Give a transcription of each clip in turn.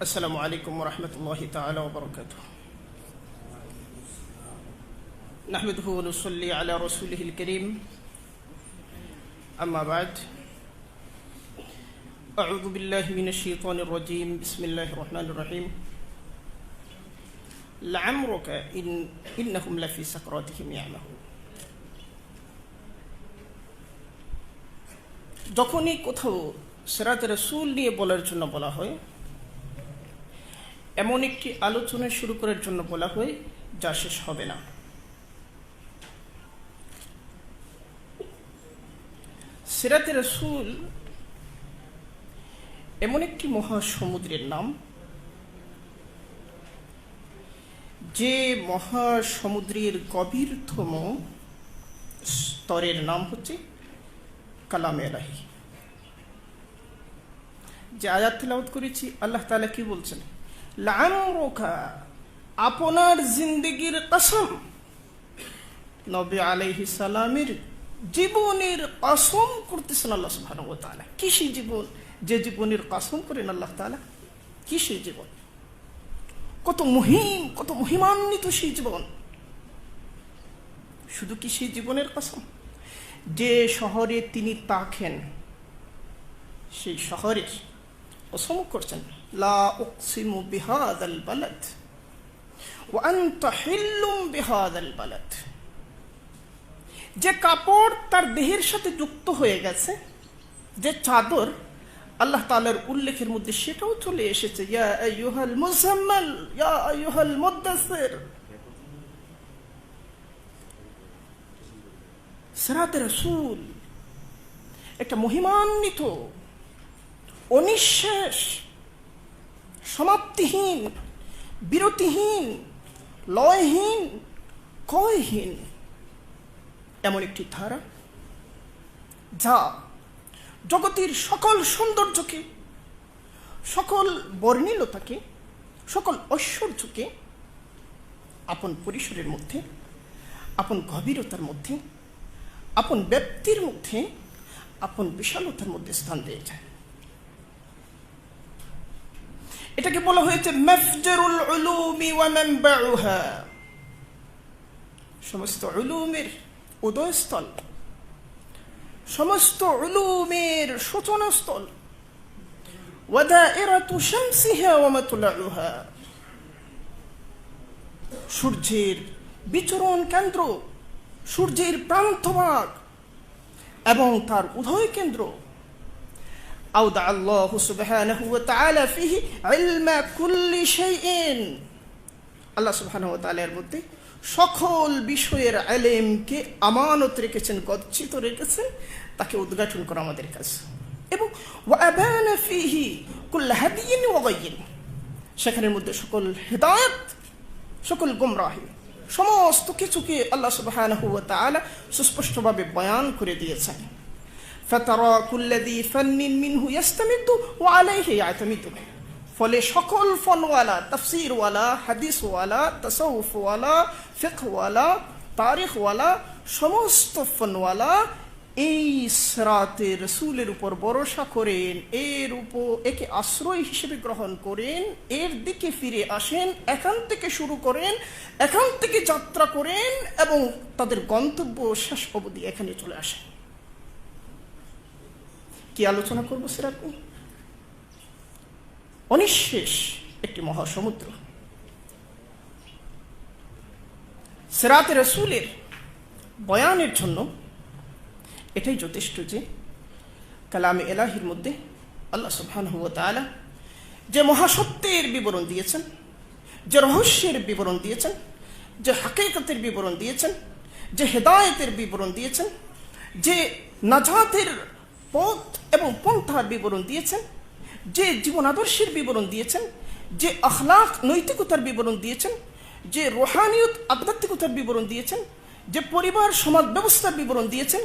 السلام عليكم ورحمة الله تعالى وبركاته. نحمده ونصلي على رسوله الكريم. أما بعد، أعوذ بالله من الشيطان الرجيم. بسم الله الرحمن الرحيم. لعمرك إنهم لفي سكراتهم يعمهون. যখনই কোথাও সিরাতে রাসূল নিয়ে বলার জন্য বলা হয়, এমন একটি আলোচনা শুরু করার জন্য বলা হয় যা শেষ হবে না। সিরাতে রাসূল এমন একটি মহাসমুদ্রের নাম, যে মহাসমুদ্রের গভীরতম স্তরের নাম হচ্ছে কালামে ইলাহি। যে আয়াত তিলাওয়াত করেছি, আল্লাহ তাআলা কি বলছেন? লামরুকা, আপনার জিন্দেগির কসম, নবী আলাইহিস সালামের জীবনের কসম করতেছেন আল্লাহ সুবহানাহু ওয়া তাআলা। কি সেই জীবন, যে জীবনের কসম করেন আল্লাহ তাআলা? কি সেই জীবন? কত মহিম, কত মহিমান্বিত সেই জীবন! শুধু কি সেই জীবনের কসম? যে শহরে তিনি থাকেন, সেই শহরের কসম করছেন, লা উকসিমু বিহাযাল বালাদ ওয়া আনতা হিল্লুম বিহাযাল বালাদ। যে কাপড় তার দেহের সাথে যুক্ত হয়ে গেছে, যে চাদর, আল্লাহ তাআলার উল্লেখের মধ্যে সেটাও চলে এসেছে, ইয়া আইয়ুহাল মুজাম্মাল ইয়া আইয়ুহাল মুদ্দাসসির। সিরাতে রাসূল একটা মহিমান্বিত, অনিঃশেষ, সমাপ্তিহীন, বিরতিহীন, লয়হীন, ক্ষয়হীন এমন একটি ধারা, যা জগতের সকল সৌন্দর্যকে, সকল বর্ণিলতাকে, সকল ঐশ্বর্যকে আপন পরিসরের মধ্যে, আপন গভীরতার মধ্যে, আপন ব্যক্তির মধ্যে, আপন বিশালতার মধ্যে স্থান দিয়ে যায়। এটাকে বলা হয়েছে মাফজারুল উলুমি ওয়া মানবাউহা, সমস্ত উলুমের উদয়স্থল, সমস্ত উলুমের সূচনাস্থল। ওয়া দাইরাতু শামসিহা ওয়া মাতলাউহা, সূর্যের বিচরণ কেন্দ্র, সূর্যের প্রান্তভাগ এবং তার উদয় কেন্দ্র। আওদা আল্লাহু সুবহানাহু ওয়া তাআলা ফিহি ইলমা কুল্লি শাইইন, আল্লাহ সুবহানাহু ওয়া তাআলা এর মধ্যে সকল বিষয়ের ইলমকে আমানত রেখেছেন, গচ্ছিত রেখেছেন, তাকে উদ্ঘাটন করা আমাদের কাজ। এবং ওয়া আবানা ফিহি কুল্ল হাদিয়িন ওয়া গায়িন, সেখানের মধ্যে সকল হিদায়াত, সকল গুমরাহি, সমস্ত কিছুকে আল্লাহ সুবহানাহু ওয়া তাআলা সুস্পষ্টভাবে বয়ান করে দিয়েছেন। ফাতারা কুল্লাযী ফান্নিন মিনহু ইস্তামিদু ওয়া আলাইহি ইয়াতামিদু, ফলে সকল ফনওয়ালা, তাফসীরওয়ালা, হাদিসওয়ালা, তাসাউফওয়ালা, ফিকহওয়ালা, তারিখওয়ালা, সমস্ত ফনওয়ালা এই সিরাতে রাসূলের উপর ভরসা করেন, একে আশ্রয় হিসেবে গ্রহণ করেন, এর দিকে ফিরে আসেন, এখান থেকে শুরু করেন, এখান থেকে যাত্রা করেন এবং তাদের গন্তব্য শেষ অবধি এখানে চলে আসেন। কি আলোচনা করবো? সিরাত নিয়ে অনিঃশেষ একটি মহাসমুদ্র। সিরাতে রাসূলের বয়ানের জন্য এটাই যথেষ্ট যে কালামে ইলাহির মধ্যে আল্লাহ সুবহানাহু ওয়া তাআলা যে মহাসত্যের বিবরণ দিয়েছেন, যে রহস্যের বিবরণ দিয়েছেন, যে হাকিকতের বিবরণ দিয়েছেন, যে হেদায়েতের বিবরণ দিয়েছেন, যে নাজাতের পথ এবং পন্থার বিবরণ দিয়েছেন, যে জীবন আদর্শের বিবরণ দিয়েছেন, যে আখলাক নৈতিকতার বিবরণ দিয়েছেন, যে রুহানিয়ত আধ্যাত্মিকতার বিবরণ দিয়েছেন, যে পরিবার সমাজ ব্যবস্থার বিবরণ দিয়েছেন,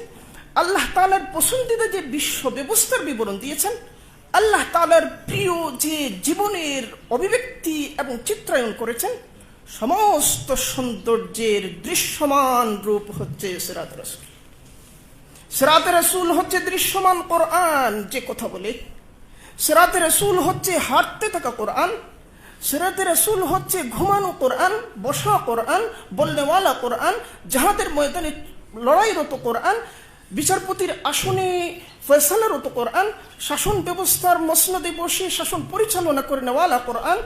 আল্লাহ তাআলার পছন্দিদা যে বিশ্ব ব্যবস্থার বিবরণ দিয়েছেন, আল্লাহ তাআলার প্রিয় যে জীবনের অভিব্যক্তি এবং চিত্রায়ন করেছেন, সমস্ত সৌন্দর্যের দৃশ্যমান রূপ হচ্ছে সিরাত রাসূল। সিরাত রাসূল হচ্ছে দৃশ্যমান কোরআন, যে কথা বলে সিরাতে রাসূল হচ্ছে হাঁটতে থাকা কোরআন, সিরাতে রাসূল হচ্ছে ঘুমানো কোরআন, বসা কোরআন, বলনেওয়ালা কোরআন, জাহাদের ময়দানে লড়াইরত কোরআন, বিচারপতির আসনে ফয়সালারত কোরআন, শাসন ব্যবস্থার মসনদে বসে শাসন পরিচালনা করে নেওয়ালা কোরআন।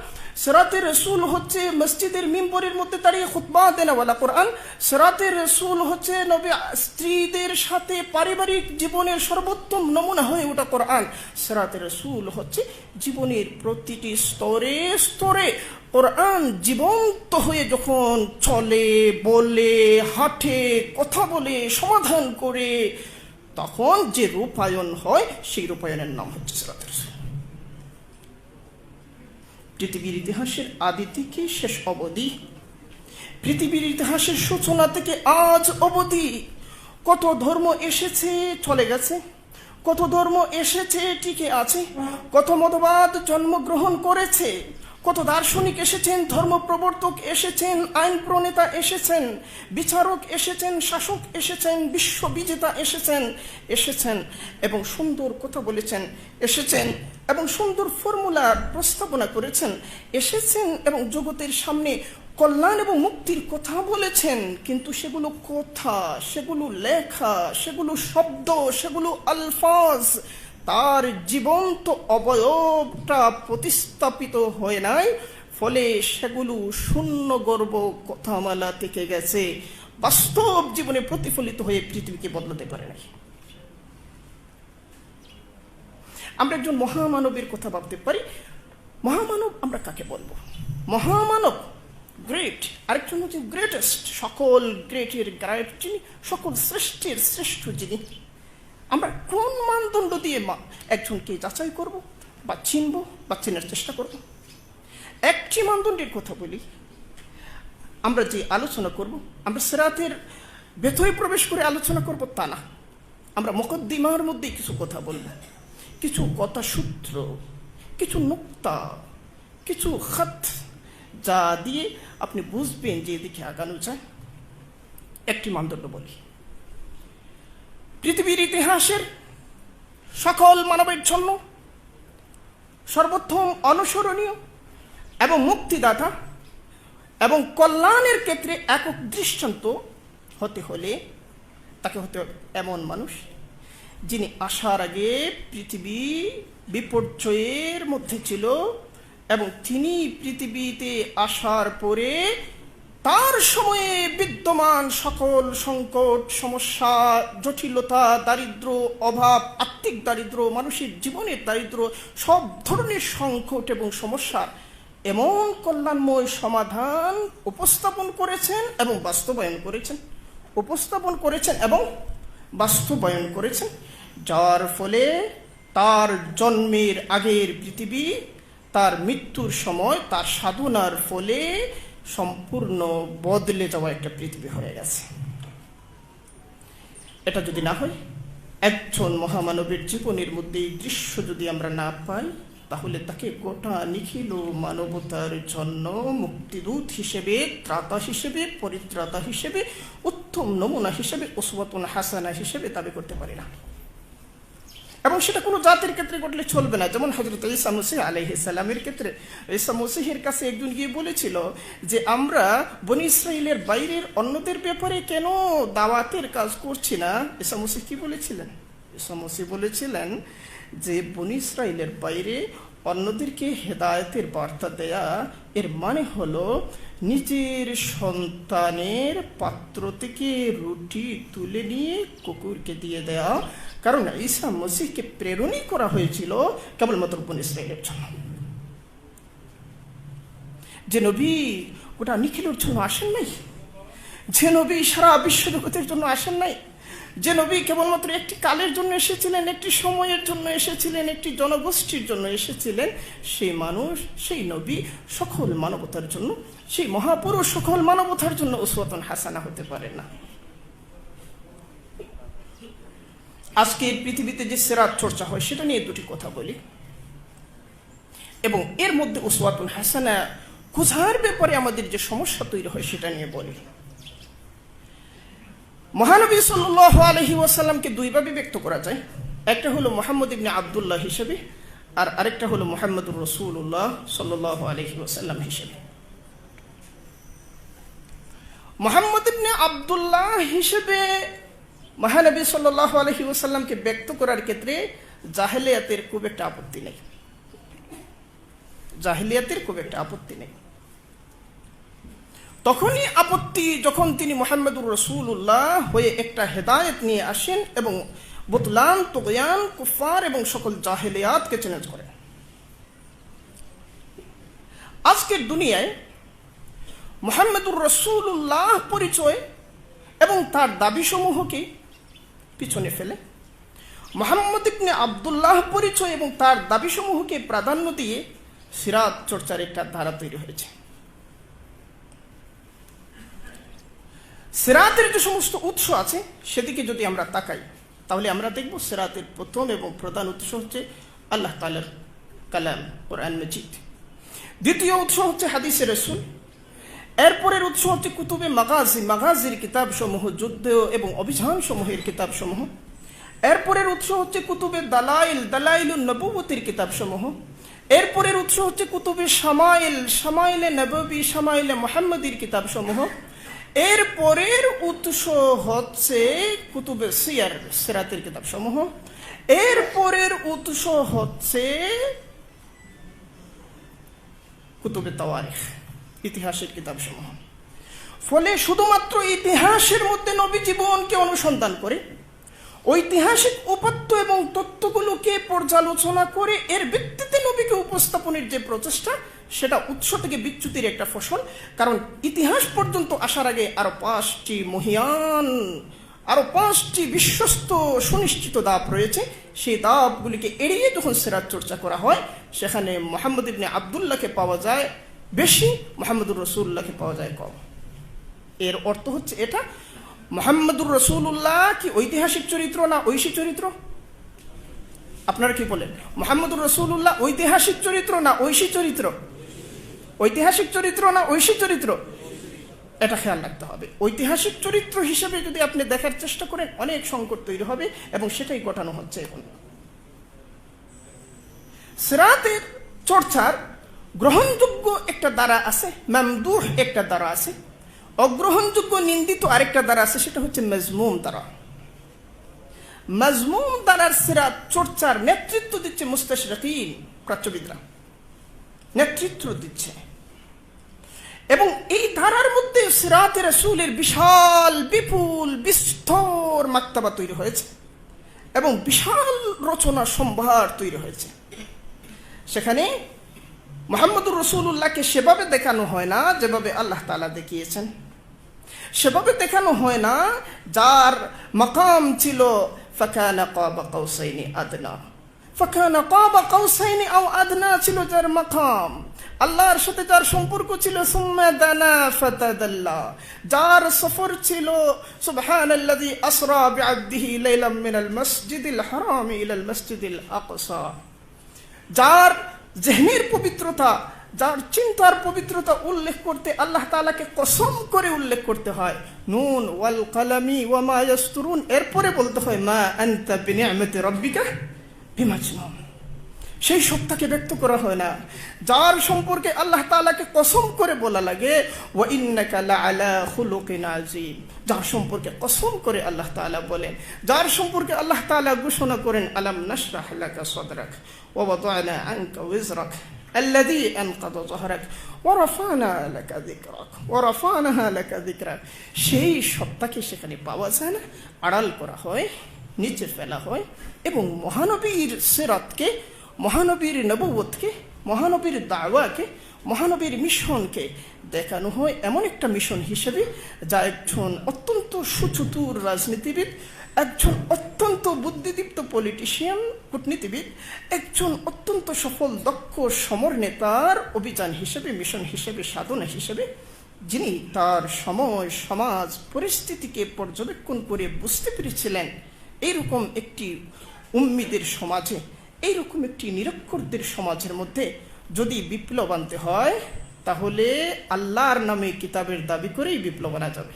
সিরাতে রাসূল হচ্ছে মসজিদের মিম্বরের মধ্যে দাঁড়িয়ে খুতবা দেনেওয়ালা কোরআন। সিরাতে রাসূল হচ্ছে নবী স্ত্রীদের সাথে পারিবারিক জীবনের সর্বোত্তম নমুনা হয়ে ওঠা কোরআন। সিরাতে রাসূল হচ্ছে জীবনের প্রতিটি স্তরে স্তরে কোরআন জীবন্ত হয়ে যখন চলে, বলে, হাঁটে, কথা বলে, সমাধান করে, তখন যে রূপায়ণ হয় সেই রূপায়ণের নাম হচ্ছে সিরাতে রাসূল। পৃথিবীর ইতিহাসের আদি থেকে শেষ অবধি, পৃথিবীর ইতিহাসের সূচনা থেকে আজ অবধি কত ধর্ম এসেছে, চলে গেছে, কত ধর্ম এসেছে, টিকে আছে, কত মতবাদ জন্মগ্রহণ করেছে, কত দার্শনিক এসেছেন, ধর্ম প্রবর্তক এসেছেন, আইন প্রণেতা এসেছেন, বিচারক এসেছেন, শাসক এসেছেন, বিশ্ববিজেতা এসেছেন এবং সুন্দর কথা বলেছেন, এসেছেন এবং সুন্দর ফর্মুলা প্রস্তাবনা করেছেন, এসেছেন এবং জগতের সামনে কল্যাণ এবং মুক্তির কথা বলেছেন। কিন্তু সেগুলো কথা, সেগুলো লেখা, সেগুলো শব্দ, সেগুলো আলফাজ, তার জীবন্ত অবয়বটা প্রতিস্থাপিত হয় নাই, ফলে সেগুলো শূন্য গর্ব কথামালা থেকে গেছে, বাস্তব জীবনে প্রতিফলিত হয়ে পৃথিবীকে বদলাতে পারে নাই। আমরা একজন মহামানবের কথা ভাবতে পারি। মহামানব আমরা কাকে বলবো? মহামানব, গ্রেট, আরেকজন হচ্ছে গ্রেটেস্ট, সকল গ্রেটের গ্রেট যিনি, সকল শ্রেষ্ঠের শ্রেষ্ঠ যিনি। আমরা কোন মানদণ্ড দিয়ে একজনকে যাচাই করব বা চিনব বা চেনার চেষ্টা করব? একটি মানদণ্ডের কথা বলি, আমরা যে আলোচনা করব, আমরা সিরাতের ভেতরে প্রবেশ করে আলোচনা করব তা না। আমরা মুকদ্দিমার মধ্যে কিছু কথা বলব, কিছু কথা সূত্র, কিছু নুক্তা, কিছু খাত, যা দিয়ে আপনি বুঝবেন যে এদিকে আগানো যায়। একটি মানদণ্ড বলি, পৃথিবীর ইতিহাসের সকল মানবের জন্য সর্বোত্তম, অনুসরণীয় এবং মুক্তিদাতা এবং কল্যাণের ক্ষেত্রে একক দৃষ্টান্ত হতে হলে তাকে হতে হবে এমন মানুষ যিনি আসার আগে পৃথিবী বিপর্যয়ের মধ্যে ছিল এবং তিনি পৃথিবীতে আসার পরে তার সময়ে বিদ্যমান সকল সংকট, সমস্যা, জটিলতা, দারিদ্র, অভাব, আত্মিক দারিদ্র, মানুষের জীবনের দারিদ্র, সব ধরনের সংকট এবং সমস্যা এমন কল্যাণময় সমাধান উপস্থাপন করেছেন এবং বাস্তবায়ন করেছেন, উপস্থাপন করেছেন এবং বাস্তবায়ন করেছেন, যার ফলে তার জন্মের আগের পৃথিবী তার মৃত্যুর সময় তার সাধনার ফলে সম্পূর্ণ বদলে যাওয়া একটা পৃথিবী হয়ে গেছে। এটা যদি না হয়, একজন মহামানবের জীবনের মধ্যে এই দৃশ্য যদি আমরা না পাই, তাহলে তাকে গোটা নিখিল মানবতার জন্য মুক্তিদূত হিসেবে, ত্রাতা হিসেবে, পরিত্রাতা হিসেবে, উত্তম নমুনা হিসেবে, উসওয়াতুন হাসানা হিসেবে দাবি করতে পারি না। এবং সেটা কোনো জাতির ক্ষেত্রে ঘটলে চলবে না। যেমন হযরত ঈসা মসীহ আলাইহিস সালামের ক্ষেত্রে ঈসা মসীহের কাছে একজন গিয়ে বলেছিল যে আমরা বনী ইসরাইলের বাইরের অন্যদের ব্যাপারে কেন দাওয়াতের কাজ করছি না। ঈসা মসীহ কি বলেছিলেন? ঈসা মসীহ বলেছিলেন যে বনী ইসরাইলের বাইরে অন্যদেরকে হেদায়েতের বার্তা দেয়া এর মানে হলো নিজের সন্তানের পাত্র থেকে রুটি তুলে নিয়ে কুকুরকে দিয়ে দেয়া। কারণ ঈসা মসীহকে প্রেরণই করা হয়েছিল কেবলমাত্র বনী ইসরাইলের জন্য। যে নবী গোটা নিখিলের জন্য আসেন নাই, যে নবী সারা বিশ্বজগতের জন্য আসেন নাই, যে নবী কেবলমাত্র একটি কালের জন্য এসেছিলেন, একটি সময়ের জন্য এসেছিলেন, একটি জনগোষ্ঠীর জন্য এসেছিলেন, সেই মানুষ, সেই নবী সকল মানবতার জন্য, সেই মহাপুরুষ সকল মানবতার জন্য উসওয়াতুন হাসানা হতে পারে না। আজকে পৃথিবীতে যে সিরাত চর্চা হয় সেটা নিয়ে দুটি কথা বলি এবং এর মধ্যে উসওয়াতুন হাসানা খোঁজার ব্যাপারে আমাদের যে সমস্যা তৈরি হয় সেটা নিয়ে বলি। মহানবী সাল্লাল্লাহু আলাইহি ওয়াসাল্লামকে দুইভাবে ব্যক্ত করা যায়। একটা হলো মুহাম্মদ ইবনে আব্দুল্লাহ হিসেবে, আর আরেকটা হলো মুহাম্মদুর রাসূলুল্লাহ সাল্লাল্লাহু আলাইহি ওয়াসাল্লাম হিসেবে। মুহাম্মদ ইবনে আব্দুল্লাহ হিসেবে মহানবী সাল্লাল্লাহু আলাইহি ওয়াসাল্লামকে ব্যক্ত করার ক্ষেত্রে জাহেলিয়াতের খুব একটা আপত্তি নেই, জাহেলিয়াতের খুব একটা আপত্তি নেই। তখনই আপত্তি যখন তিনি মুহাম্মদুর রাসূলুল্লাহ হয়ে একটা হেদায়েত নিয়ে আসেন এবং বুতলান, তুগয়ান, কুফার এবং সকল জাহেলিয়াতকে চ্যালেঞ্জ করেন। আজকের দুনিয়ায় মুহাম্মদুর রাসূলুল্লাহ পরিচয় এবং তার দাবিসমূহকে পিছনে ফেলে মুহাম্মদ ইবনে আব্দুল্লাহ পরিচয় এবং তার দাবিসমূহকে প্রাধান্য দিয়ে সিরাত চর্চার একটা ধারা তৈরি হয়েছে। সিরাতের যে সমস্ত উৎস আছে সেদিকে যদি আমরা তাকাই তাহলে আমরা দেখব সিরাতের প্রথম এবং প্রধান উৎস হচ্ছে আল্লাহ তাআলার কালাম কোরআন মাজিদ, দ্বিতীয় উৎস হচ্ছে হাদিসে রাসূল, এরপরের উৎস হচ্ছে কুতুবে মাগাজি, মাগাজির কিতাব সমূহ, যুদ্ধ এবং অভিযান সমূহের কিতাব সমূহ, এরপরের উৎস হচ্ছে কুতুবে দালাইল, দালাইলুন নবুওয়াতির কিতাব সমূহ, এরপরের উৎস হচ্ছে কুতুবে শামাইল, শামাইলে নববী, শামাইলে মুহাম্মদীর কিতাব সমূহ, এরপরের উৎস হচ্ছে কুতুবে সিয়ার, সিরাতের কিতাব সমূহ, এরপরের উৎস হচ্ছে কুতুবে তাওয়ারিখ, ইতিহাসের কিতাব সমূহ। ফলে শুধুমাত্র ইতিহাসের মধ্যে নবী জীবনকে অনুসন্ধান করে ঐতিহাসিক উপাত্ত এবং তত্ত্বগুলোকে পর্যালোচনা করে এর ভিত্তিতে নবীকে উপস্থাপনের যে প্রচেষ্টা, সেটা উৎস থেকে বিচ্যুতির একটা ফসল। কারণ ইতিহাস পর্যন্ত আসার আগে আরো 5টি মহিয়ান, আরো 5টি বিশ্বস্ত সুনিশ্চিত দাব রয়েছে। সেই দাবগুলিকে এড়িয়ে যখন সিরাত চর্চা করা হয় সেখানে মুহাম্মদ ইবনে আব্দুল্লাহকে পাওয়া যায় বেশি, মুহাম্মদুর রাসূলুল্লাহকে পাওয়া যায় কম। এর অর্থ হচ্ছে এটা, মুহাম্মদুর রাসূলুল্লাহ কি ঐতিহাসিক চরিত্র না ঐশী চরিত্র? আপনারা কি বলেন? মুহাম্মদুর রাসূলুল্লাহ ঐতিহাসিক চরিত্র না ঐশী চরিত্র? ঐতিহাসিক চরিত্র না ঐশী চরিত্র? এটা খেয়াল রাখতে হবে। ঐতিহাসিক চরিত্র হিসেবে যদি আপনি দেখার চেষ্টা করেন অনেক সংকট তৈরি হবে এবং সেটাই ঘটানো হচ্ছে এখন। সিরাতের চর্চার গ্রহণযোগ্য একটা দ্বারা আছে, মামদুহ একটা দ্বারা আছে, অগ্রহণযোগ্য নিন্দিত আরেকটা দ্বারা আছে, সেটা হচ্ছে মাজমুম দ্বারা। মাজমুম দ্বারার সিরাত চর্চার নেতৃত্ব দিচ্ছে মুস্তাশরিকিন, প্রাচ্যবিদরা নেতৃত্ব দিচ্ছে। এবং এই ধারার মধ্যে সিরাতে রাসূলের বিশাল বিপুল বিস্তর মাক্তাবা তৈরি হয়েছে এবং বিশাল রচনা সম্ভার তৈরি হয়েছে। সেখানে মুহাম্মদুর রাসূলুল্লাহকে সেভাবে দেখানো হয় না যেভাবে আল্লাহ তাআলা দেখিয়েছেন, সেভাবে দেখানো হয় না যার মাকাম ছিল ফাকানা কাবা কাউসাইনি আদনা, ফাকানা কাবা কাউসাইনি আও আদনা ছিল যার মাকাম। আল্লাহর সাথে যার সম্পর্ক ছিল সুম্মা দানা ফাতাদাল্লা, যার সফর ছিল সুবহানাল্লাযী আসরা বিআবদিহি লাইলাম মিনাল মাসজিদিল হারাম ইলাল মাসজিদিল আকসা, যার জেহনের পবিত্রতা, যার চিন্তার পবিত্রতা উল্লেখ করতে আল্লাহ তাআলাকে কসম করে উল্লেখ করতে হয়, নুন ওয়াল কালামি ওয়া মা ইয়াসতুরুন, এরপরে বলতে হয় মা আনতা বিনিআমাতি রাব্বিকা বিমাজনুন। সেই সত্তাকে ব্যক্ত করা হয় না যার সম্পর্কে আল্লাহ তাআলাকে কসম করে বলা লাগে ওয়া ইন্নাকা লাআলা খুলুকিন আযীম, যার সম্পর্কে কসম করে আল্লাহ তাআলা বলেন, যার সম্পর্কে আল্লাহ তাআলা ঘোষণা করেন আলাম নাশরাহ লাকা সাদরাক ওয়া ওয়াদা'না আনকা ওয়িজরাক আল্লাযী আনকাযা যাহরাক ওয়া রাফা'না লাকা যিকরাক ওয়া রাফা'নাহা লাকা যিকরাক। সেই সত্তাকে সেখানে পাওয়া যায় না, আড়াল করা হয়, নিচে ফেলা হয় এবং মহানবীর সিরাতকে, মহানবীর নবুয়তকে, মহানবীর দাওয়াকে, মহানবীর মিশনকে দেখানো হয় এমন একটা মিশন হিসেবে যা একজন অত্যন্ত সুচতুর রাজনীতিবিদ, একজন অত্যন্ত বুদ্ধিদীপ্ত পলিটিশিয়ান, কূটনীতিবিদ, একজন অত্যন্ত সফল দক্ষ সমর নেতার অভিযান হিসেবে, মিশন হিসেবে, সাধনা হিসেবে, যিনি তার সময় সমাজ পরিস্থিতিকে পর্যবেক্ষণ করে বুঝতে পেরেছিলেন এইরকম একটি উম্মিদের সমাজে, এইরকম একটি নিরক্ষরদের সমাজের মধ্যে যদি বিপ্লব আনতে হয় তাহলে আল্লাহর নামে কিতাবের দাবি করেই বিপ্লব আনা যাবে।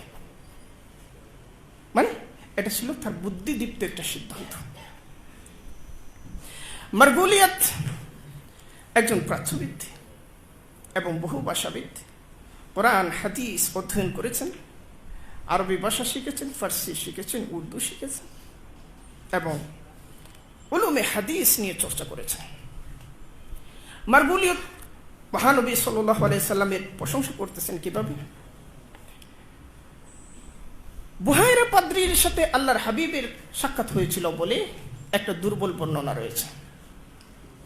মানে এটা ছিল তার বুদ্ধিদীপ্ত একটা সিদ্ধান্ত। মার্গুলিয়াত একজন প্রাচ্যবিদ এবং বহু ভাষাবিদ, কোরআন হাদিস অধ্যয়ন করেছেন, আরবি ভাষা শিখেছেন, ফার্সি শিখেছেন, উর্দু শিখেছেন এবং উলুমে হাদিস নিয়ে চর্চা করেছেন। মারগুলিয়ত মহানবী সাল্লাল্লাহু আলাইহি সাল্লামের প্রশংসা করতেছেন কিভাবে? বুহাইরা পাদ্রীর সাথে আল্লাহর হাবিবের সাক্ষাৎ হয়েছিল বলে একটা দুর্বল বর্ণনা রয়েছে।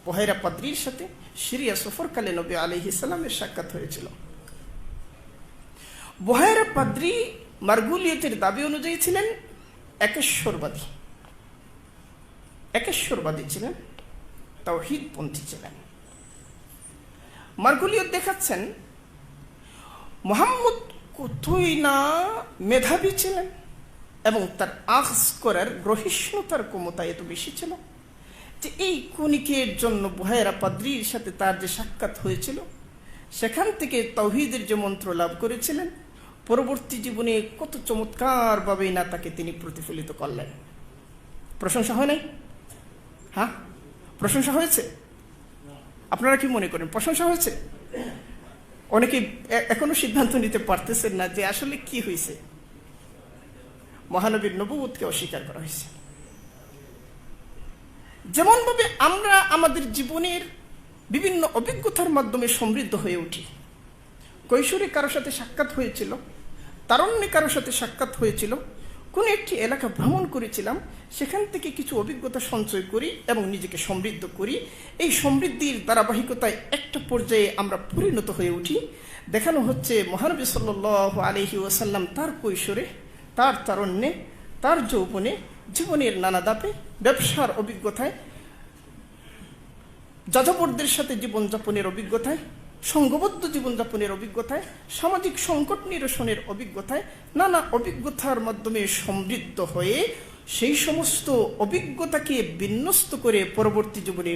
বুহাইরা পাদ্রীর সাথে সিরিয়া সফরকালে নবী আলাইহিস সালামের সাক্ষাৎ হয়েছিল। বুহাইরা পাদ্রী মারগুলিয়তের দাবি অনুযায়ী ছিলেন একেশ্বরবাদী ছিলেন, তাওহীদপন্থী ছিলেন। মারগুলিয়ত দেখাচ্ছেন মুহাম্মদ কতই না মেধাবী ছিলেন এবং তার আখজ করার গ্রহিষ্ণুতার ক্ষমতা এত বেশি ছিল যে এই ক্ষণিকের জন্য বুহাইরা পাদ্রীর সাথে তার যে সাক্ষাৎ হয়েছিল সেখান থেকে তাওহীদের যে মন্ত্র লাভ করেছিলেন, পরবর্তী জীবনে কত চমৎকারভাবেই না তাকে তিনি প্রতিফলিত করলেন। প্রশংসা হয় নাই? হ্যাঁ, প্রশংসা হয়েছে। আপনারা কি মনে করেন প্রশংসা হয়েছে? অনেকে এখনো সিদ্ধান্ত নিতে পারতেছেন না যে আসলে কি হয়েছে। মহানবীর নবুয়তকে অস্বীকার করা হয়েছে। যেমন ভাবে আমরা আমাদের জীবনের বিভিন্ন অভিজ্ঞতার মাধ্যমে সমৃদ্ধ হয়ে উঠি। কৈশোরে কারোর সাথে সাক্ষাৎ হয়েছিল, তারুণ্যে কারোর সাথে সাক্ষাৎ হয়েছিল, কোন একটি এলাকা ভ্রমণ করেছিলাম, সেখান থেকে কিছু অভিজ্ঞতা সঞ্চয় করি এবং নিজেকে সমৃদ্ধ করি। এই সমৃদ্ধির ধারাবাহিকতায় একটা পর্যায়ে আমরা পরিণত হয়ে উঠি। দেখানো হচ্ছে মহানবী সাল্লাল্লাহু আলাইহি ওয়াসাল্লাম তার কৈশোরে, তার তারুণ্যে, তার যৌবনে, জীবনের নানা ধাপে, ব্যবসার অভিজ্ঞতায়, যাযাবরদের সাথে জীবনযাপনের অভিজ্ঞতায়, সংঘবদ্ধ জীবনযাপনের অভিজ্ঞতায়, সামাজিক সংকট নিরসনের অভিজ্ঞতায়, নানা অভিজ্ঞতার মাধ্যমে সমৃদ্ধ হয়ে সেই সমস্ত অভিজ্ঞতাকে বিন্যস্ত করে পরবর্তী জীবনে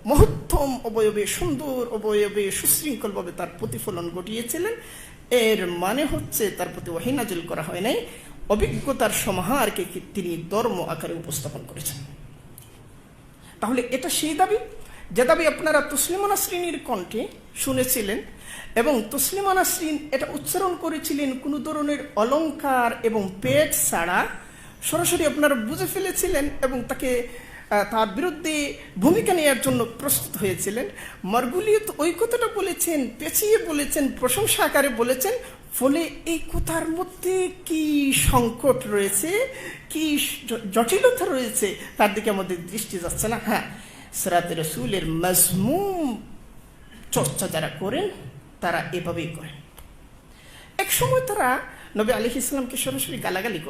মহত্তম অবয়বে, সুন্দর অবয়বে, সুশৃঙ্খলভাবে তার প্রতিফলন ঘটিয়েছিলেন। এর মানে হচ্ছে তার প্রতি ওহী নাযিল করা হয় নাই, অভিজ্ঞতার সমাহারকে তিনি ধর্ম আকারে উপস্থাপন করেছেন। তাহলে এটা সেই দাবি যে দাবি আপনারা তসলিমা নাসরিনের কণ্ঠে শুনেছিলেন এবং তসলিমা নাসরিন এটা উচ্চারণ করেছিলেন কোনো ধরনের অলংকার এবং পেট ছাড়া, সরাসরি আপনারা বুঝে ফেলেছিলেন এবং তাকে তার বিরুদ্ধে ভূমিকা নেওয়ার জন্য প্রস্তুত হয়েছিলেন। মারগুলিয়ত ওই কথাটা বলেছেন, পেঁচিয়ে বলেছেন, প্রশংসা আকারে বলেছেন। ফলে এই কথার মধ্যে কি সংকট রয়েছে, কি জটিলতা রয়েছে তার দিকে আমাদের দৃষ্টি যাচ্ছে না। হ্যাঁ, সিরাতে রাসূলের মাজমুম চর্চা যারা করেন তারা এভাবেই করেন। এক সময় তারা নবী আলাইহিস সালামকে সরাসরি গালাগালি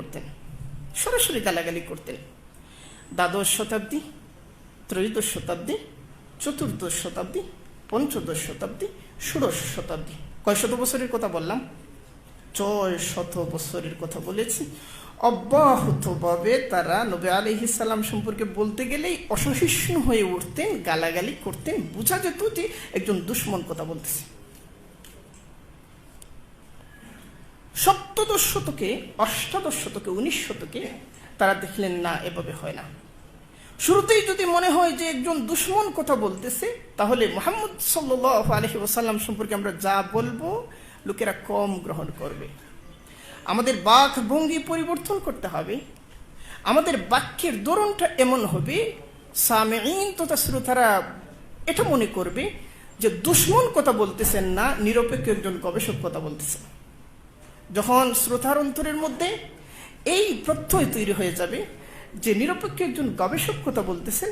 করতেন। দ্বাদশ শতাব্দী, ত্রয়োদশ শতাব্দী, চতুর্দশ শতাব্দী, পঞ্চদশ শতাব্দী, ষোড়শ শতাব্দী। কয় শত বছরের কথা বললাম? 600 বছরের কথা বলেছি। অব্যাহতভাবে তারা নবী আলাইহিস সালাম সম্পর্কে বলতে গেলেই অসহিষ্ণু হয়ে উঠতেন, গালাগালি করতেন। বোঝা যেত যে একজন দুশ্মন কথা বলতেছে। সপ্তদশ শতকে, অষ্টাদশ শতকে, 19 শতকে তারা দেখলেন না, এভাবে হয় না। শুরুতেই যদি মনে হয় যে একজন দুশ্মন কথা বলতেছে, তাহলে মুহাম্মদ সাল্লাল্লাহু আলাইহি ওয়াসাল্লাম সম্পর্কে আমরা যা বলবো লোকেরা কম গ্রহণ করবে। আমাদের বাক ভঙ্গি পরিবর্তন করতে হবে। আমাদের বাক্যের ধরনটা এমন হবে সামিঈন তথা শ্রোতারা এটা মনে করবে যে দুশ্মন কথা বলতেছেন না, নিরপেক্ষ একজন গবেষক কথা বলতেছেন। যখন শ্রোতার অন্তরের মধ্যে এই প্রত্যয় তৈরি হয়ে যাবে যে নিরপেক্ষ একজন গবেষক কথা বলতেছেন,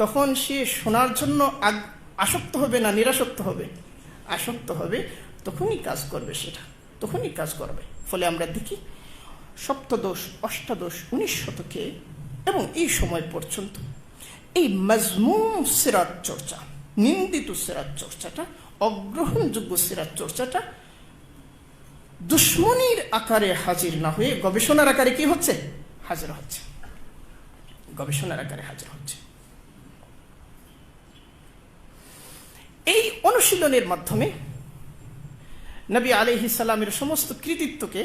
তখন সে শোনার জন্য আসক্ত হবে না নিরাসক্ত হবে? আসক্ত হবে, তখনই কাজ করবে, তখনই কাজ করবে। ফলে আমরা দেখি সপ্তদশ, অষ্টাদশ, 19 শতকে এবং এই সময় পর্যন্ত এই মাজমুম সিরাত চর্চা, নিন্দিত সিরাত চর্চাটা, অগ্রহণযোগ্য সিরাত চর্চাটা দুশ্মনীর আকারে হাজির না হয়ে গবেষণার আকারে কি হচ্ছে? হাজির হচ্ছে। গবেষণার আকারে হাজির হচ্ছে। এই অনুশীলনের মাধ্যমে নবী আলাইহিস সালামের সমস্ত কৃতিত্বকে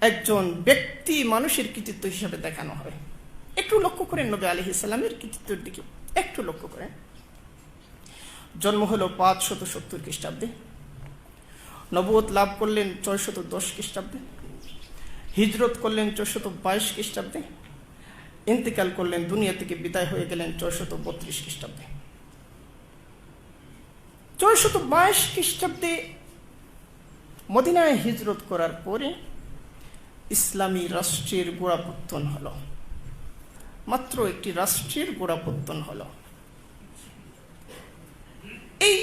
একজন ব্যক্তি মানুষের কৃতিত্ব হিসেবে দেখানো হয়। একটু লক্ষ্য করেন নবী আলাইহিস সালামের কৃতিত্বের দিকে, একটু লক্ষ্য করেন। জন্ম হলো 570 খ্রিস্টাব্দে, নবুয়ত লাভ করলেন 610 খ্রিস্টাব্দে, হিজরত করলেন 422 খ্রিস্টাব্দে, ইন্তেকাল করলেন, দুনিয়া থেকে বিদায় হয়ে গেলেন 432 খ্রিস্টাব্দে। 422 খ্রিস্টাব্দে মদিনায় হিজরত করার পরে ইসলামী রাষ্ট্রের গোড়াপত্তন হলো। মাত্র একটি রাষ্ট্রের গোড়াপত্তন হলো। এই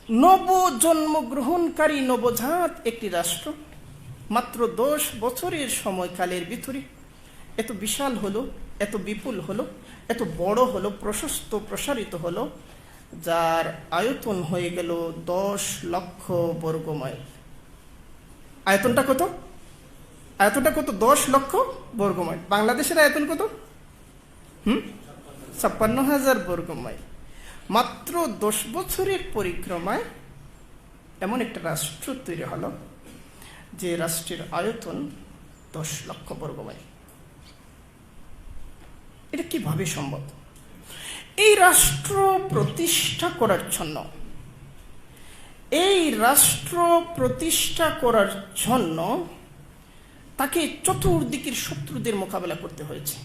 নব জন্মগ্রহণকারী নবজাত একটি রাষ্ট্র মাত্র 10 বছরের সময়কালের ভিতরে এত বিশাল হলো, এত বিপুল হলো, এত বড় হলো, প্রশস্ত প্রসারিত হলো, যার আয়তন হয়ে গেল 10 লক্ষ বর্গমাইল। আয়তনটা কত? 10 লক্ষ বর্গমাইল। বাংলাদেশের আয়তন কত? 56,000 বর্গমাইল। মাত্র 10 বছরের পরিক্রমায় এমন একটা রাষ্ট্র তৈরি হলো যে রাষ্ট্রের আয়তন 10 লক্ষ বর্গমাইল। এটা কিভাবে সম্ভব? এই রাষ্ট্র প্রতিষ্ঠা করার জন্য তাকে চতুর্দিকের শত্রুদের মোকাবেলা করতে হয়েছে।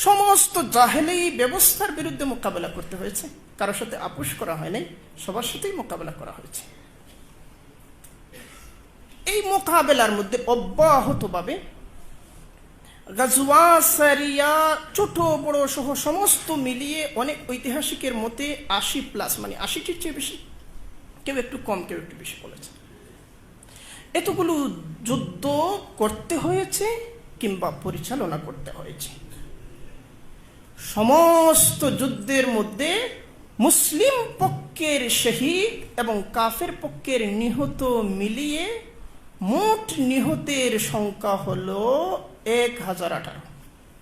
সমস্ত জাহেলি ব্যবস্থার বিরুদ্ধে মোকাবেলা করতে হয়েছে। কারোর সাথে আপোষ করা হয় নাই, সবার সাথেই মোকাবেলা করা হয়েছে। এই মোকাবেলার মধ্যে অব্যাহতভাবে গাজওয়া, সারিয়া, ছোট বড় সহ সমস্ত মিলিয়ে অনেক ঐতিহাসিকের মতে 80+, মানে 80টির চেয়ে বেশি, কেউ একটু কম কেউ একটু বেশি বলেছে, এতগুলো যুদ্ধ করতে হয়েছে কিংবা পরিচালনা করতে হয়েছে। সমস্ত যুদ্ধের মধ্যে মুসলিম পক্ষের শহীদ এবং কাফের পক্ষের নিহত মিলিয়ে মোট নিহতের সংখ্যা হলো 1018।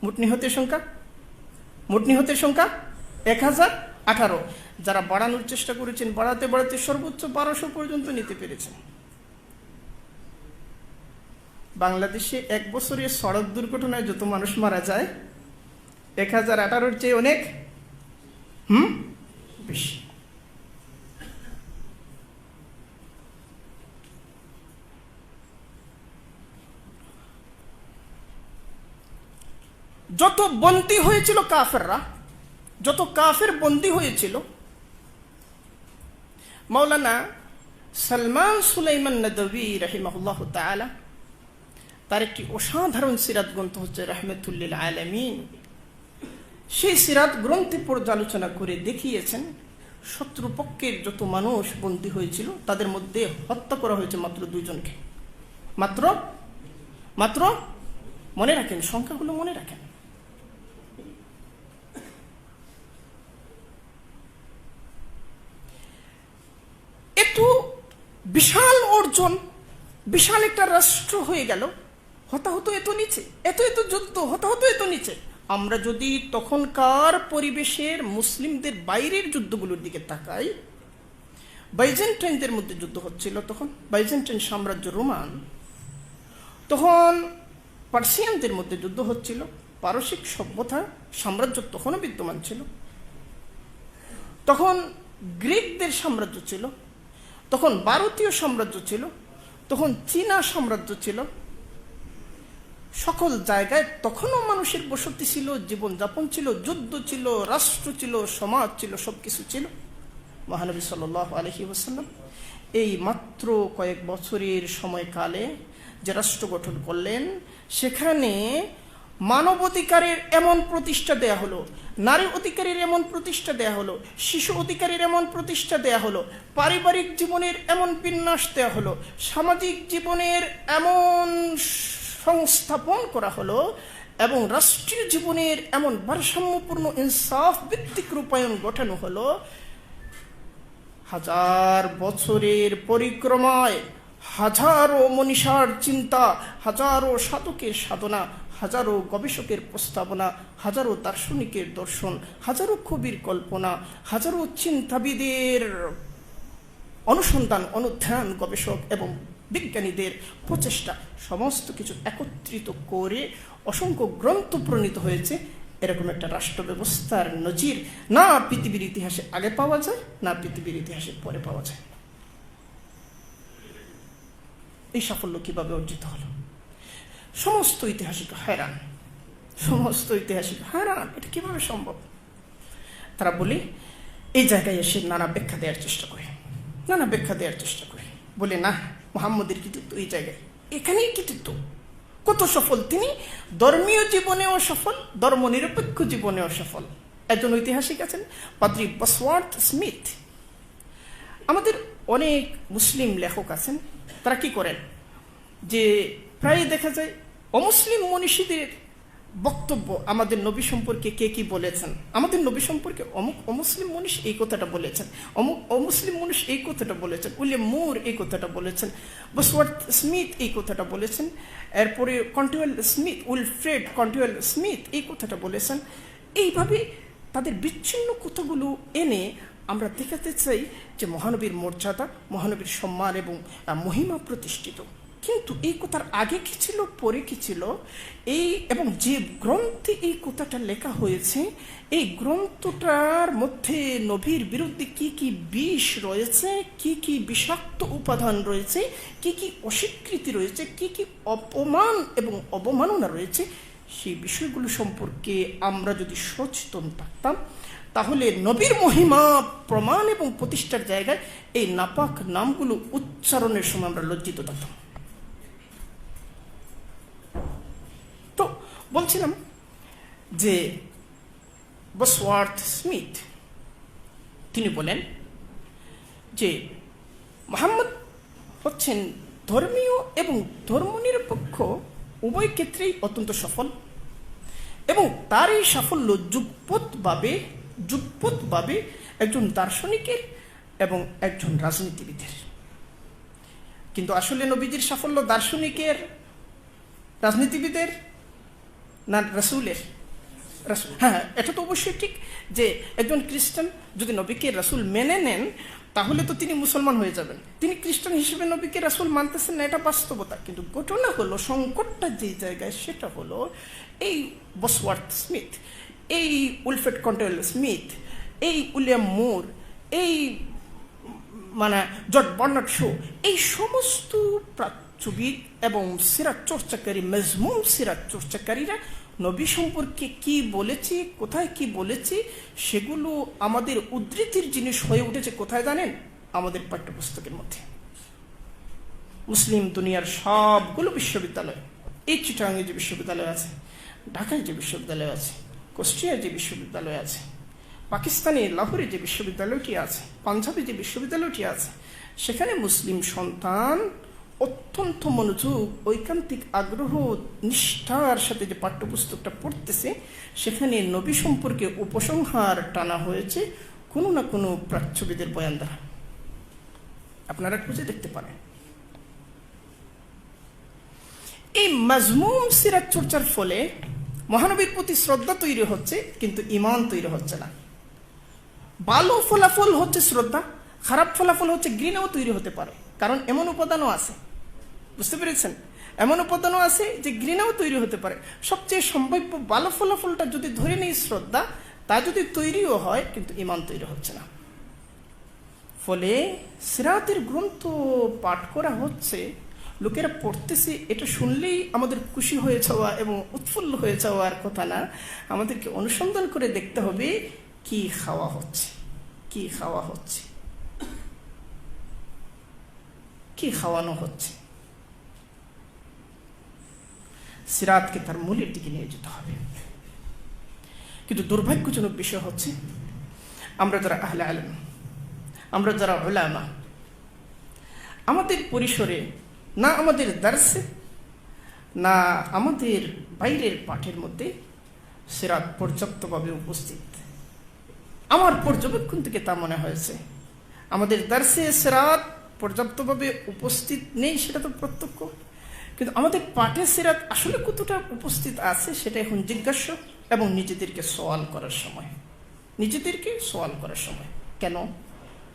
মোট নিহতের সংখ্যা 1018। যারা বাড়ানোর চেষ্টা করেছেন, বাড়াতে বাড়াতে সর্বোচ্চ 1200 পর্যন্ত নিতে পেরেছেন। বাংলাদেশে 1 বছরে সড়ক দুর্ঘটনায় যত মানুষ মারা যায় 1018-র চেয়ে অনেক বেশি। যত বন্দী হয়েছিল কাফেররা, যত কাফের বন্দী হয়েছিল, মাওলানা সালমান সুলাইমান নদভী রাহিমাহুল্লাহু তাআলা তার একটি অসাধারণ সিরাত গ্রন্থ হচ্ছে রাহমাতুল লিল আলামিন। সেই সিরাত গ্রন্থে পর্যালোচনা করে দেখিয়েছেন শত্রুপক্ষের যত মানুষ বন্দী হয়েছিল তাদের মধ্যে হত্যা করা হয়েছে মাত্র 2 জনকে। মাত্র মনে রাখেন, সংখ্যাগুলো মনে রাখেন। এত বিশাল অর্জন, বিশাল একটা রাষ্ট্র হয়ে গেল, হতাহত এত নিচে, এত যুদ্ধ, হতাহত এত নিচে। আমরা যদি তখনকার পরিবেশের মুসলিমদের বাইরের যুদ্ধগুলোর দিকে তাকাই, বাইজেন্টাইনদের মধ্যে যুদ্ধ হচ্ছিল তখন, বাইজেন্টাইন সাম্রাজ্য, রোমান। তখন পার্সিয়ানদের মধ্যে যুদ্ধ হচ্ছিল, পারসিক সভ্যতা সাম্রাজ্য তখনও বিদ্যমান ছিল। তখন গ্রিকদের সাম্রাজ্য ছিল, তখন ভারতীয় সাম্রাজ্য ছিল, তখন চীনা সাম্রাজ্য ছিল। সকল জায়গায় তখনও মানুষের বসতি ছিল, জীবনযাপন ছিল, যুদ্ধ ছিল, রাষ্ট্র ছিল, সমাজ ছিল, সবকিছু ছিল। মহানবী সাল্লাল্লাহু আলাইহি ওয়াসাল্লাম এই মাত্র কয়েক বছরের সময়কালে যে রাষ্ট্র গঠন করলেন, সেখানে মানব অধিকারের এমন প্রতিষ্ঠা দেয়া হলো, নারী অধিকারের এমন প্রতিষ্ঠা দেয়া হলো, শিশু অধিকারের এমন প্রতিষ্ঠা দেয়া হলো, পারিবারিক জীবনের এমন বিন্যাস দেয়া হলো, সামাজিক জীবনের এমন সংস্থাপন করা হলো এবং রাষ্ট্রীয় জীবনের এমন ভারসাম্যপূর্ণ ইনসাফ ভিত্তিক রূপায়ণ গঠানো হলো। 1000 বছরের পরিক্রমায় হাজারো মনীষার চিন্তা, হাজারো সাধকের সাধনা, হাজারো গবেষকের প্রস্তাবনা, হাজারো দার্শনিকের দর্শন, হাজারো কবির কল্পনা, হাজারো চিন্তাবিদের অনুসন্ধান, অনুধ্যান, গবেষক এবং বিজ্ঞানীদের প্রচেষ্টা, সমস্ত কিছু একত্রিত করে অসংখ্য গ্রন্থ প্রণীত হয়েছে। এরকম একটা রাষ্ট্র ব্যবস্থার নজির না পৃথিবীর ইতিহাসে আগে পাওয়া যায়, না পৃথিবীর ইতিহাসে পরে পাওয়া যায়। এই সাফল্য কিভাবে অর্জিত হলো? সমস্ত ঐতিহাসিক hayran, সমস্ত ঐতিহাসিক hayran, এটা কিভাবে সম্ভব? তারা বলে এই জায়গায় এসে নানা ব্যাখ্যা দেওয়ার চেষ্টা করে, নানা ব্যাখ্যা দেওয়ার চেষ্টা করে, বলে না, মুহাম্মদের কৃতিত্ব এই জায়গায়, এখানেই কৃতিত্ব। কত সফল তিনি, ধর্মীয় জীবনেও সফল, ধর্মনিরপেক্ষ জীবনেও সফল। একজন ঐতিহাসিক আছেন পাদ্রি বসওয়ার্থ স্মিথ। আমাদের অনেক মুসলিম লেখক আছেন, তারা কি করেন যে প্রায় দেখা যায় অমুসলিম মনীষীদের বক্তব্য আমাদের নবী সম্পর্কে কে কি বলেছেন, আমাদের নবী সম্পর্কে অমুক অমুসলিম মনীষ এই কথাটা বলেছেন, অমুক অমুসলিম মনীষ এই কথাটা বলেছেন, উইলিয়াম মুর এই কথাটা বলেছেন, বসওয়ার্থ স্মিথ এই কথাটা বলেছেন, এরপরে কন্টিওয়েল স্মিথ, উইলফ্রেড কন্টিওয়েল স্মিথ এই কথাটা বলেছেন। এইভাবে তাদের বিচ্ছিন্ন কথাগুলো এনে আমরা দেখাতে চাই যে মহানবীর মর্যাদা, মহানবীর সম্মান এবং মহিমা প্রতিষ্ঠিত। কিন্তু এই কথার আগে কি ছিল, পরে কি ছিল, এই এবং যে গ্রন্থে এই কথাটা লেখা হয়েছে, এই গ্রন্থটার মধ্যে নবীর বিরুদ্ধে কি কি বিষ রয়েছে, কি কি বিষাক্ত উপাদান রয়েছে, কি কি অস্বীকৃতি রয়েছে, কি কি অপমান এবং অবমাননা রয়েছে, সেই বিষয়গুলো সম্পর্কে আমরা যদি সচেতন থাকতাম, তাহলে নবীর মহিমা প্রমাণ এবং প্রতিষ্ঠার জায়গায় এই নাপাক নামগুলো উচ্চারণের সময় আমরা লজ্জিত থাকতাম। তো বলছিলাম যে বসওয়ার্থ স্মিথ তিনি বলেন যে মুহাম্মদ হচ্ছেন ধর্মীয় এবং ধর্মনিরপেক্ষ উভয় ক্ষেত্রেই অত্যন্ত সফল, এবং তার এই সাফল্য যুগপৎভাবে একজন দার্শনিকের এবং একজন রাজনীতিবিদের। কিন্তু আসলে নবীজির সাফল্য দার্শনিকের, রাজনীতিবিদের না রাসূলের? হ্যাঁ, এটা তো অবশ্যই ঠিক যে একজন খ্রিস্টান যদি নবীকে রাসূল মেনে নেন তাহলে তো তিনি মুসলমান হয়ে যাবেন। তিনি খ্রিস্টান হিসেবে নবীকে রাসূল মানতেছেন না, এটা বাস্তবতা। কিন্তু ঘটনা হলো, সংকটটা যে জায়গায় সেটা হলো এই বসওয়ার্থ স্মিথ, এই উইলফ্রেড কন্টিওয়েল স্মিথ, এই উইলিয়াম মুর, এই জর্জ বার্নার্ড শো, এই সমস্ত প্রাচ্যবিদ এবং সিরাত চর্চাকারী, মজমুম সিরাত চর্চাকারীরা নবী সম্পর্কে কি বলেছে, কোথায় কি বলেছে, সেগুলো আমাদের উদ্ধৃতির জিনিস হয়ে উঠেছে কোথায় জানেন? আমাদের পাঠ্যপুস্তকের মধ্যে। মুসলিম দুনিয়ার সবগুলো বিশ্ববিদ্যালয়, এই চিটাগাংয়ে যে বিশ্ববিদ্যালয় আছে, ঢাকায় যে বিশ্ববিদ্যালয় আছে, কুষ্টিয়ায় যে বিশ্ববিদ্যালয় আছে, পাকিস্তানে লাহোরে যে বিশ্ববিদ্যালয়টি আছে, পাঞ্জাবে যে বিশ্ববিদ্যালয়টি আছে, সেখানে মুসলিম সন্তান অত্যন্ত মনোযোগ, ঐকান্তিক আগ্রহ, নিষ্ঠার সাথে যে পাঠ্যপুস্তকটা পড়তেছে, সেখানে নবী সম্পর্কে উপসংহার টানা হয়েছে কোনো না কোনো প্রাচ্যবিদের বয়ান দ্বারা। আপনারা খুঁজে দেখতে পারেন। এই মজমুম সিরাত চর্চার ফলে মহানবীর প্রতি শ্রদ্ধা তৈরি হচ্ছে, কিন্তু ঈমান তৈরি হচ্ছে না। ভালো ফলাফল হচ্ছে শ্রদ্ধা, খারাপ ফলাফল হচ্ছে ঘৃণাও তৈরি হতে পারে। কারণ এমন উপাদানও আছে, বুঝতে পেরেছেন, এমন উপাদানও আছে যে ঘৃণাও তৈরি হতে পারে। সবচেয়ে সম্ভাব্য ভালো ফলাফলটা যদি ধরে নেই শ্রদ্ধা, তা যদি তৈরিও হয়, কিন্তু ঈমান তৈরি হচ্ছে না। ফলে সিরাতের গ্রন্থ পাঠ করা হচ্ছে, লোকেরা পড়তেছে, এটা শুনলেই আমাদের খুশি হয়ে যাওয়া এবং উৎফুল্ল হয়ে যাওয়ার কথা না। আমাদেরকে অনুসন্ধান করে দেখতে হবে কি খাওয়া হচ্ছে, কি খাওয়া হচ্ছে, কি খাওয়ানো হচ্ছে। সিরাতকে তার মূলের দিকে নিয়ে যেতে হবে। কিন্তু দুর্ভাগ্যজনক বিষয় হচ্ছে, আমরা যারা আহলে ইলম, আমরা যারা উলামা, আমাদের পরিসরে না, আমাদের দার্সে না, আমাদের বাইরের পাঠের মধ্যে সিরাত পর্যাপ্তভাবে উপস্থিত। আমার পর্যবেক্ষণ থেকে তা মনে হয়েছে। আমাদের দার্সে সিরাত পর্যাপ্তভাবে উপস্থিত নেই, সেটা তো প্রত্যক্ষ। কিন্তু আমাদের পাঠে সিরাত আসলে কতটা উপস্থিত আছে সেটা এখন জিজ্ঞাস্য, এবং নিজেদেরকে সওয়াল করার সময়, নিজেদেরকে সওয়াল করার সময়। কেন?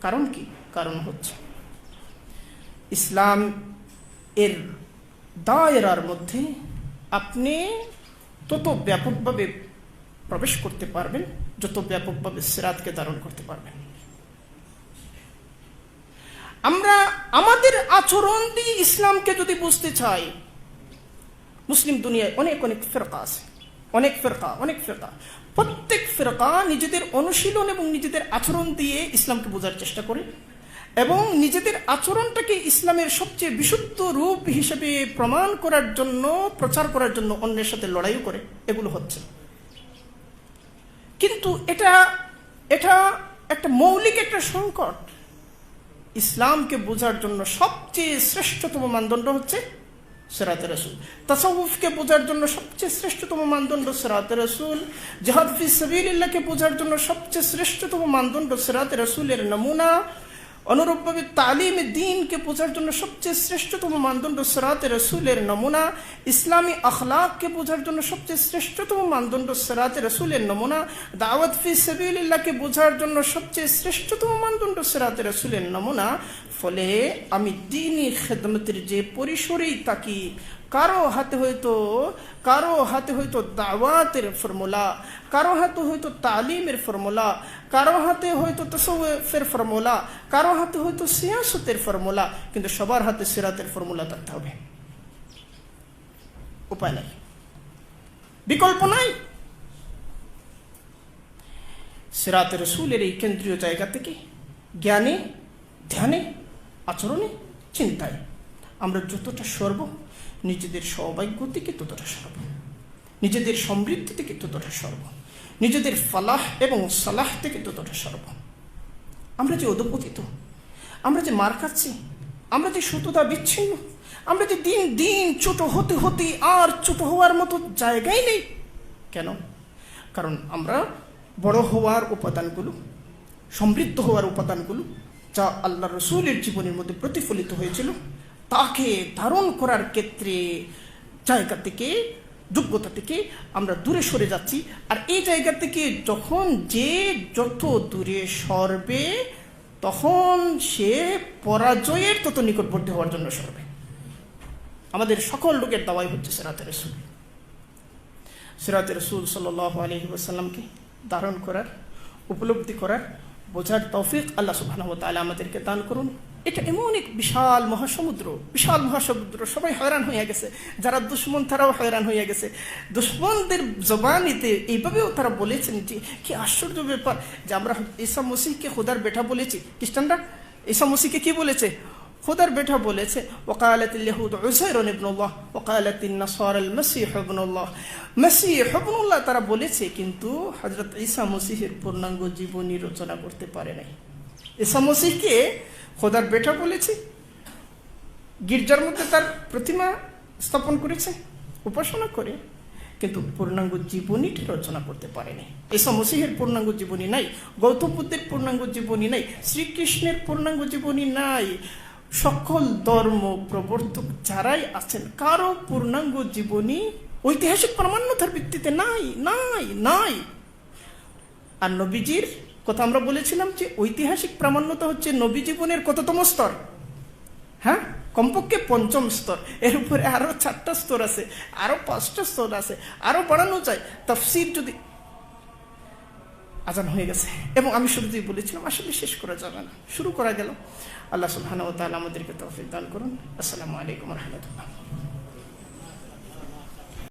কারণ কি? কারণ হচ্ছে ইসলাম এর দায়রার মধ্যে আপনি তত ব্যাপকভাবে প্রবেশ করতে পারবেন, যত ব্যাপকভাবে সিরাতকে ধারণ করতে পারবেন। আমরা আমাদের আচরণ দিয়ে ইসলামকে যদি বুঝতে চাই, মুসলিম দুনিয়ায় অনেক অনেক ফিরকা আছে, অনেক ফিরকা। প্রত্যেক ফিরকা নিজেদের অনুশীলন এবং নিজেদের আচরণ দিয়ে ইসলামকে বোঝার চেষ্টা করে এবং নিজেদের আচরণটাকে ইসলামের সবচেয়ে বিশুদ্ধ রূপ হিসেবে প্রমাণ করার জন্য, প্রচার করার জন্য অন্যের সাথে লড়াইও করে। এগুলো হচ্ছে, কিন্তু এটা একটা মৌলিক একটা সংকট। ইসলামকে বোঝার জন্য সবচেয়ে শ্রেষ্ঠতম মানদণ্ড হচ্ছে সিরাতে রাসূল। তাসাউফকে বোঝার জন্য সবচেয়ে শ্রেষ্ঠতম মানদণ্ড সিরাতে রাসূল। জিহাদ ফি সাবিলিল্লাহকে বোঝার জন্য সবচেয়ে শ্রেষ্ঠতম মানদণ্ড সিরাতে রাসূলের নমুনা। অনুরূপভাবে তালিম দ্বীনকে বোঝার জন্য সবচেয়ে শ্রেষ্ঠতম মানদণ্ড সিরাতে রাসূলের নমুনা। ইসলামী আখলাককে বোঝার জন্য সবচেয়ে শ্রেষ্ঠতম মানদণ্ড সিরাতে রাসূলের নমুনা। দাওয়াত ফি সাবিলিল্লাহকে বোঝার জন্য সবচেয়ে শ্রেষ্ঠতম মানদণ্ড সিরাতে রাসূলের নমুনা। ফলে আমি দ্বীনি খেদমতের যে পরিসরেই থাকি, কারো হাতে হয়তো দাওয়াতের ফর্মুলা, কারো হাতে হয়তো তালিমের ফর্মুলা, কারো হাতে হয়তো তাসাউফের ফর্মুলা, কারো হাতে হয়তো সিয়াসতের ফর্মুলা, কিন্তু সবার হাতে সিরাতের ফর্মুলা থাকতে হবে। উপায় নাই, বিকল্প নাই। সিরাতে রাসূলের এই কেন্দ্রীয় জায়গা থেকে জ্ঞানে, ধ্যানে, আচরণে, চিন্তায় আমরা যতটা সরব, নিজেদের সৌভাগ্য থেকে ততটা সরব, নিজেদের সমৃদ্ধি থেকে ততটা সরব, নিজেদের ফালাহ এবং সালাহ থেকে ততটা সরব। আমরা যে অধঃপতিত, আমরা যে মার খাচ্ছি, আমরা যে সততা বিচ্ছিন্ন, আমরা যে দিন দিন ছোট হতে হতে আর ছোট হওয়ার মতো জায়গায় নেই। কেন? কারণ আমরা বড় হওয়ার উপাদানগুলো, সমৃদ্ধ হওয়ার উপাদানগুলো যা আল্লাহ রসুলের জীবনের মধ্যে প্রতিফলিত হয়েছিল, তাকে ধারণ করার ক্ষেত্রে জায়গা থেকে, যোগ্যতা থেকে আমরা দূরে সরে যাচ্ছি। আর এই জায়গা থেকে যখন যে যত দূরে সরবে, তখন সে পরাজয়ের তত নিকটবর্তী হওয়ার জন্য সরবে। আমাদের সকল লোকের দাওয়াই হচ্ছে সিরাতে রাসূল। সিরাতে রাসূল সাল্লাল্লাহু আলাইহি ওয়াসাল্লামকে ধারণ করার, উপলব্ধি করার, বোঝার তৌফিক আল্লাহ সুবহানাহু ওয়া তাআলা আমাদেরকে দান করুন। এটা এমন এক বিশাল মহাসমুদ্র, সবাই হয়রান হয়ে গেছে। যারা দুশ্মন তারাও হয়রান হয়ে গেছে। দুশ্মনদের জবানিতে এইভাবেও তারা বলেছেন যে কি আশ্চর্য ব্যাপার যে আমরা ঈসা মসিহকে খোদার বেটা বলেছি। খ্রিস্টানরা ঈসা মসিহকে কি বলেছে? খোদার বেটা বলেছে। ওয়াকালাতিল ইয়াহুদ উযাইরুন ইবনুল্লাহ ওয়াকালাতিন নাসারাল মাসীহ ইবনুল্লাহ, মাসীহ ইবনুল্লাহ তারা বলেছে, কিন্তু হযরত ঈসা মসিহের পূর্ণাঙ্গ জীবনী রচনা করতে পারে নাই। ঈসা মসিহকে খোদার বেটা বলেছে, গির্জার মধ্যে তার প্রতিমা স্থাপন করেছে উপাসনা করে, কিন্তু পূর্ণাঙ্গ জীবনীটি রচনা করতে পারেনি। ঈসা মসিহের পূর্ণাঙ্গ জীবনী নাই, গৌতম বুদ্ধের পূর্ণাঙ্গ জীবনী নাই, শ্রীকৃষ্ণের পূর্ণাঙ্গ জীবনী নাই। সকল ধর্ম প্রবর্তক যারাই আছেন, কারো পূর্ণাঙ্গ জীবনী ঐতিহাসিক প্রামাণ্যতার ভিত্তিতে নাই। আর নবীজির কথা আমরা বলেছিলাম যে ঐতিহাসিক প্রামাণ্যতা হচ্ছে নবী জীবনের কততম স্তর? হ্যাঁ, কমপক্ষে ৫ম স্তর। এর উপরে আরো ৪টা স্তর আছে, আরো ৫টা স্তর আছে, আরো বাড়ানো যায়। তাফসীর যদি আজান হয়ে গেছে, এবং আমি শুরুতেই বলেছিলাম আসলে শেষ করা যাবে না, শুরু করা গেল। আল্লাহ সুবহানাহু ওয়া তাআলা আমাদেরকে তৌফিক দান করুন। আসসালামু আলাইকুম ওয়া রাহমাতুল্লাহ।